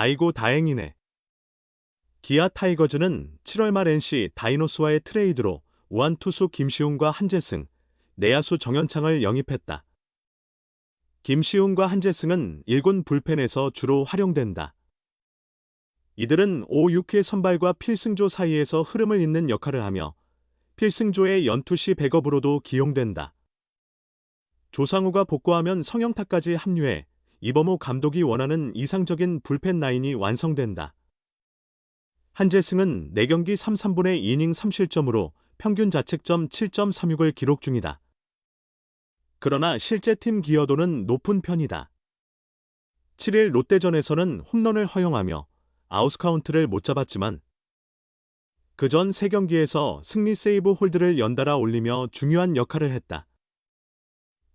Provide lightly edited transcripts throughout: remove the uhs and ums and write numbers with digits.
아이고 다행이네. 기아 타이거즈는 7월 말 NC 다이노스와의 트레이드로 우한 투수 김시훈과 한재승, 내야수 정현창을 영입했다. 김시훈과 한재승은 1군 불펜에서 주로 활용된다. 이들은 5, 6회 선발과 필승조 사이에서 흐름을 잇는 역할을 하며 필승조의 연투시 백업으로도 기용된다. 조상우가 복구하면 성영타까지 합류해 이범호 감독이 원하는 이상적인 불펜 라인이 완성된다. 한재승은 4경기 3, 3분의 2이닝 3실점으로 평균 자책점 7.36을 기록 중이다. 그러나 실제 팀 기여도는 높은 편이다. 7일 롯데전에서는 홈런을 허용하며 아웃카운트를 못 잡았지만 그 전 3경기에서 승리 세이브 홀드를 연달아 올리며 중요한 역할을 했다.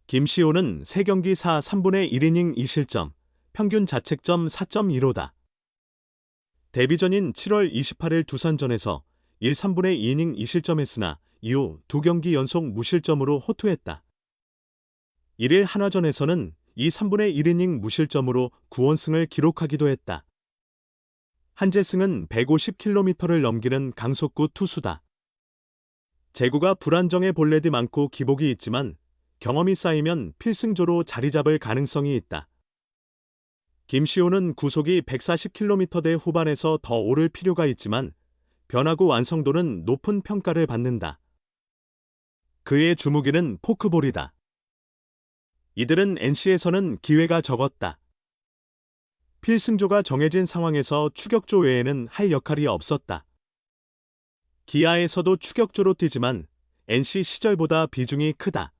김시호는 3경기 4, 3분의 1이닝 2실점, 평균 자책점 4.15다. 데뷔전인 7월 28일 두산전에서 1, 3분의 2이닝 2실점했으나 이후 2경기 연속 무실점으로 호투했다. 1일 한화전에서는 2, 3분의 1이닝 무실점으로 9원승을 기록하기도 했다. 한재승은 150km를 넘기는 강속구 투수다. 제구가 불안정해 볼넷이 많고 기복이 있지만 경험이 쌓이면 필승조로 자리 잡을 가능성이 있다. 김시호는 구속이 140km대 후반에서 더 오를 필요가 있지만 변화구 완성도는 높은 평가를 받는다. 그의 주무기는 포크볼이다. 이들은 NC에서는 기회가 적었다. 필승조가 정해진 상황에서 추격조 외에는 할 역할이 없었다. 기아에서도 추격조로 뛰지만 NC 시절보다 비중이 크다.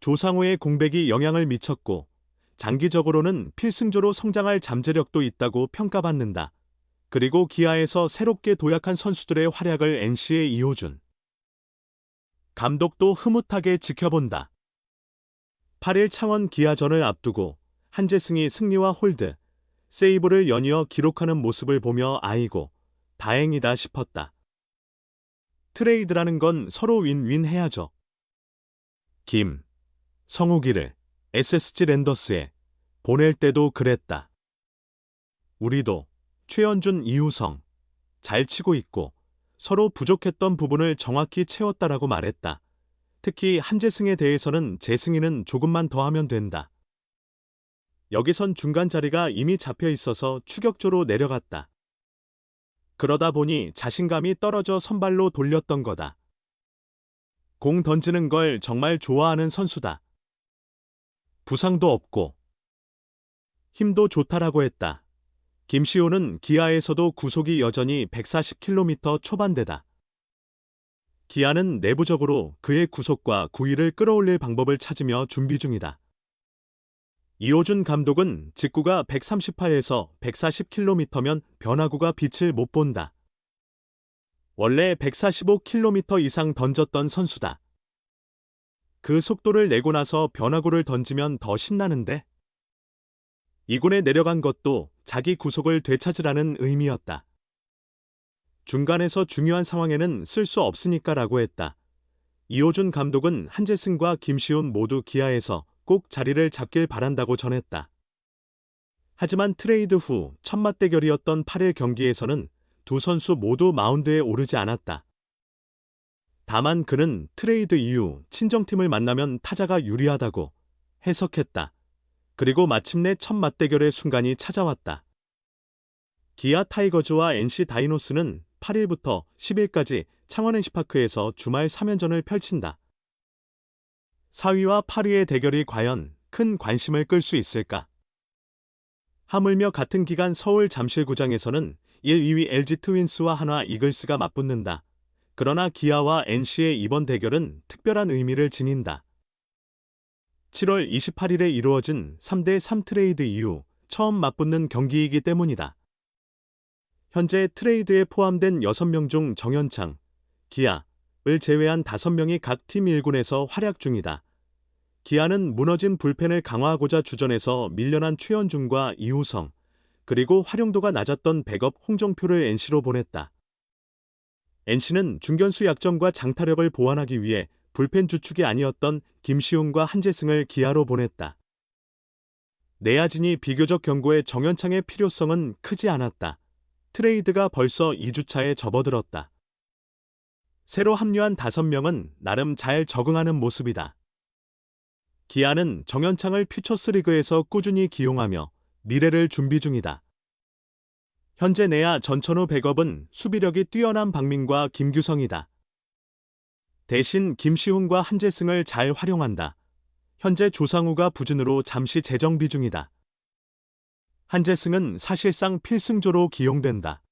조상우의 공백이 영향을 미쳤고 장기적으로는 필승조로 성장할 잠재력도 있다고 평가받는다. 그리고 기아에서 새롭게 도약한 선수들의 활약을 NC에 이어준 감독도 흐뭇하게 지켜본다. 8일 창원 기아전을 앞두고 한재승이 승리와 홀드, 세이브를 연이어 기록하는 모습을 보며 아이고, 다행이다 싶었다. 트레이드라는 건 서로 윈윈 해야죠. 김, 성욱이를 SSG 랜더스에 보낼 때도 그랬다. 우리도 최연준, 이우성 잘 치고 있고 서로 부족했던 부분을 정확히 채웠다라고 말했다. 특히 한재승에 대해서는 재승이는 조금만 더 하면 된다. 여기선 중간 자리가 이미 잡혀 있어서 추격조로 내려갔다. 그러다 보니 자신감이 떨어져 선발로 돌렸던 거다. 공 던지는 걸 정말 좋아하는 선수다. 부상도 없고 힘도 좋다라고 했다. 김시호는 기아에서도 구속이 여전히 140km 초반대다. 기아는 내부적으로 그의 구속과 구위를 끌어올릴 방법을 찾으며 준비 중이다. 이호준 감독은 직구가 138에서 140km면 변화구가 빛을 못 본다. 원래 145km 이상 던졌던 선수다. 그 속도를 내고 나서 변화구를 던지면 더 신나는데? 2군에 내려간 것도 자기 구속을 되찾으라는 의미였다. 중간에서 중요한 상황에는 쓸 수 없으니까라고 했다. 이호준 감독은 한재승과 김시훈 모두 기아에서 꼭 자리를 잡길 바란다고 전했다. 하지만 트레이드 후 첫 맞대결이었던 8일 경기에서는 두 선수 모두 마운드에 오르지 않았다. 다만 그는 트레이드 이후 친정팀을 만나면 타자가 유리하다고 해석했다. 그리고 마침내 첫 맞대결의 순간이 찾아왔다. 기아 타이거즈와 NC 다이노스는 8일부터 10일까지 창원 NC파크에서 주말 3연전을 펼친다. 4위와 8위의 대결이 과연 큰 관심을 끌 수 있을까? 하물며 같은 기간 서울 잠실구장에서는 1, 2위 LG 트윈스와 한화 이글스가 맞붙는다. 그러나 기아와 NC의 이번 대결은 특별한 의미를 지닌다. 7월 28일에 이루어진 3대3 트레이드 이후 처음 맞붙는 경기이기 때문이다. 현재 트레이드에 포함된 6명 중 정현창, 기아를 제외한 5명이 각 팀 1군에서 활약 중이다. 기아는 무너진 불펜을 강화하고자 주전에서 밀려난 최연준과 이우성, 그리고 활용도가 낮았던 백업 홍정표를 NC로 보냈다. NC는 중견수 약점과 장타력을 보완하기 위해 불펜 주축이 아니었던 김시훈과 한재승을 기아로 보냈다. 내야진이 비교적 견고해 정현창의 필요성은 크지 않았다. 트레이드가 벌써 2주차에 접어들었다. 새로 합류한 5명은 나름 잘 적응하는 모습이다. 기아는 정현창을 퓨처스리그에서 꾸준히 기용하며 미래를 준비 중이다. 현재 내야 전천후 백업은 수비력이 뛰어난 박민과 김규성이다. 대신 김시훈과 한재승을 잘 활용한다. 현재 조상우가 부진으로 잠시 재정비 중이다. 한재승은 사실상 필승조로 기용된다.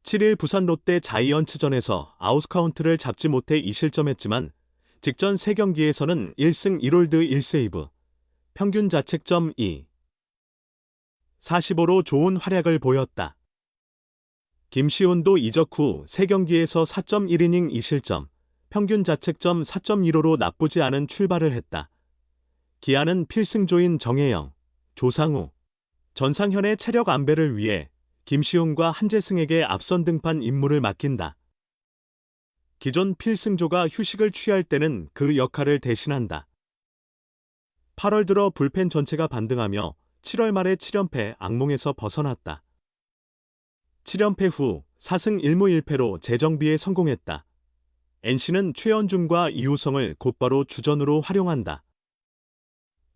7일 부산 롯데 자이언츠전에서 아웃카운트를 잡지 못해 2실점했지만 직전 3경기에서는 1승 1홀드 1세이브, 평균 자책점 2, 45로 좋은 활약을 보였다. 김시훈도 이적 후 3경기에서 4.1이닝 2실점, 평균 자책점 4.15로 나쁘지 않은 출발을 했다. 기아는 필승조인 정혜영, 조상우, 전상현의 체력 안배를 위해 김시훈과 한재승에게 앞선 등판 임무를 맡긴다. 기존 필승조가 휴식을 취할 때는 그 역할을 대신한다. 8월 들어 불펜 전체가 반등하며 7월 말에 7연패 악몽에서 벗어났다. 7연패 후 4승 1무 1패로 재정비에 성공했다. NC는 최현준과 이우성을 곧바로 주전으로 활용한다.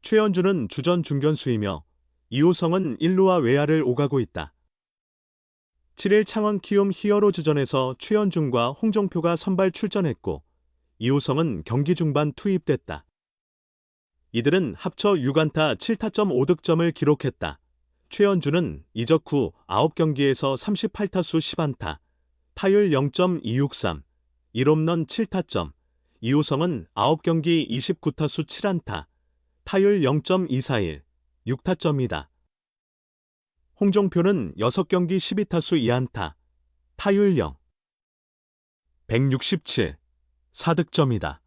최현준은 주전 중견수이며 이우성은 1루와 외야를 오가고 있다. 7일 창원 키움 히어로즈전에서 최현준과 홍종표가 선발 출전했고 이우성은 경기 중반 투입됐다. 이들은 합쳐 6안타 7타점 5득점을 기록했다. 최현준은 이적 후 9경기에서 38타수 10안타, 타율 0.263, 1홈런 7타점, 이우성은 9경기 29타수 7안타, 타율 0.241, 6타점이다. 홍종표는 6경기 12타수 2안타, 타율 0, 167, 4득점이다.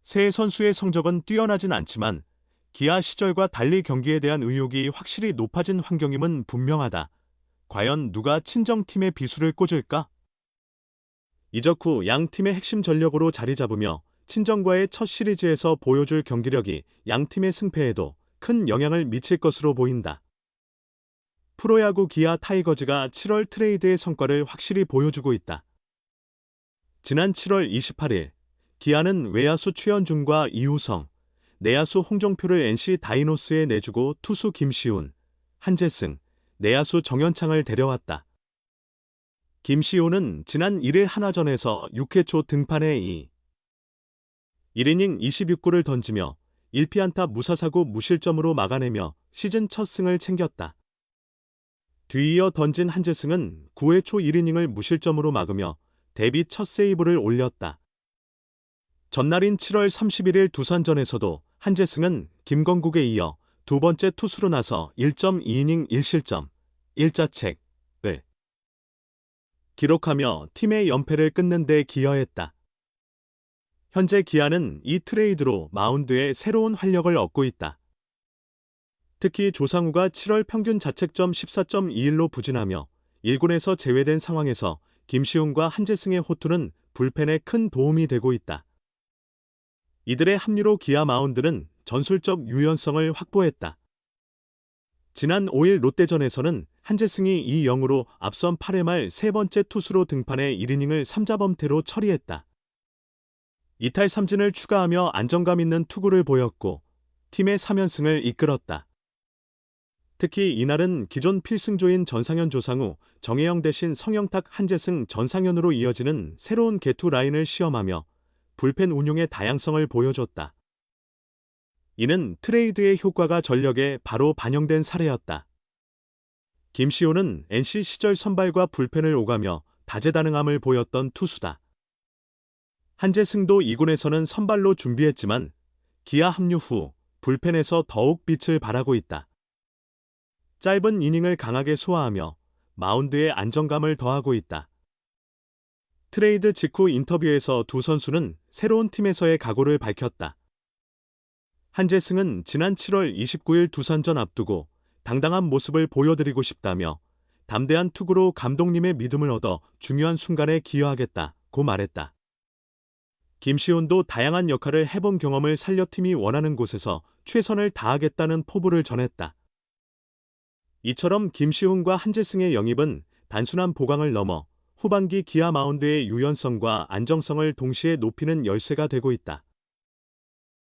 세 선수의 성적은 뛰어나진 않지만 기아 시절과 달리 경기에 대한 의욕이 확실히 높아진 환경임은 분명하다. 과연 누가 친정팀의 비수를 꽂을까? 이적 후 양 팀의 핵심 전력으로 자리 잡으며 친정과의 첫 시리즈에서 보여줄 경기력이 양 팀의 승패에도 큰 영향을 미칠 것으로 보인다. 프로야구 기아 타이거즈가 7월 트레이드의 성과를 확실히 보여주고 있다. 지난 7월 28일 기아는 외야수 최현준과 이우성, 내야수 홍종표를 NC 다이노스에 내주고 투수 김시훈, 한재승, 내야수 정현창을 데려왔다. 김시훈은 지난 1일 한화전에서 6회 초 등판에 1이닝 26구를 던지며 1피안타 무사사구 무실점으로 막아내며 시즌 첫 승을 챙겼다. 뒤이어 던진 한재승은 9회 초 1이닝을 무실점으로 막으며 데뷔 첫 세이브를 올렸다. 전날인 7월 31일 두산전에서도 한재승은 김건국에 이어 두 번째 투수로 나서 1.2이닝 1실점, 1자책을 기록하며 팀의 연패를 끊는 데 기여했다. 현재 기아는 이 트레이드로 마운드에 새로운 활력을 얻고 있다. 특히 조상우가 7월 평균 자책점 14.21로 부진하며 1군에서 제외된 상황에서 김시훈과 한재승의 호투는 불펜에 큰 도움이 되고 있다. 이들의 합류로 기아 마운드는 전술적 유연성을 확보했다. 지난 5일 롯데전에서는 한재승이 2-0으로 앞선 8회 말 세 번째 투수로 등판해 1이닝을 3자범퇴로 처리했다. 이탈 3진을 추가하며 안정감 있는 투구를 보였고 팀의 3연승을 이끌었다. 특히 이날은 기존 필승조인 전상현 조상우, 정혜영 대신 성영탁 한재승 전상현으로 이어지는 새로운 개투 라인을 시험하며 불펜 운용의 다양성을 보여줬다. 이는 트레이드의 효과가 전력에 바로 반영된 사례였다. 김시호는 NC 시절 선발과 불펜을 오가며 다재다능함을 보였던 투수다. 한재승도 2군에서는 선발로 준비했지만 기아 합류 후 불펜에서 더욱 빛을 발하고 있다. 짧은 이닝을 강하게 소화하며 마운드에 안정감을 더하고 있다. 트레이드 직후 인터뷰에서 두 선수는 새로운 팀에서의 각오를 밝혔다. 한재승은 지난 7월 29일 두산전 앞두고 당당한 모습을 보여드리고 싶다며 담대한 투구로 감독님의 믿음을 얻어 중요한 순간에 기여하겠다고 말했다. 김시훈도 다양한 역할을 해본 경험을 살려 팀이 원하는 곳에서 최선을 다하겠다는 포부를 전했다. 이처럼 김시훈과 한재승의 영입은 단순한 보강을 넘어 후반기 기아 마운드의 유연성과 안정성을 동시에 높이는 열쇠가 되고 있다.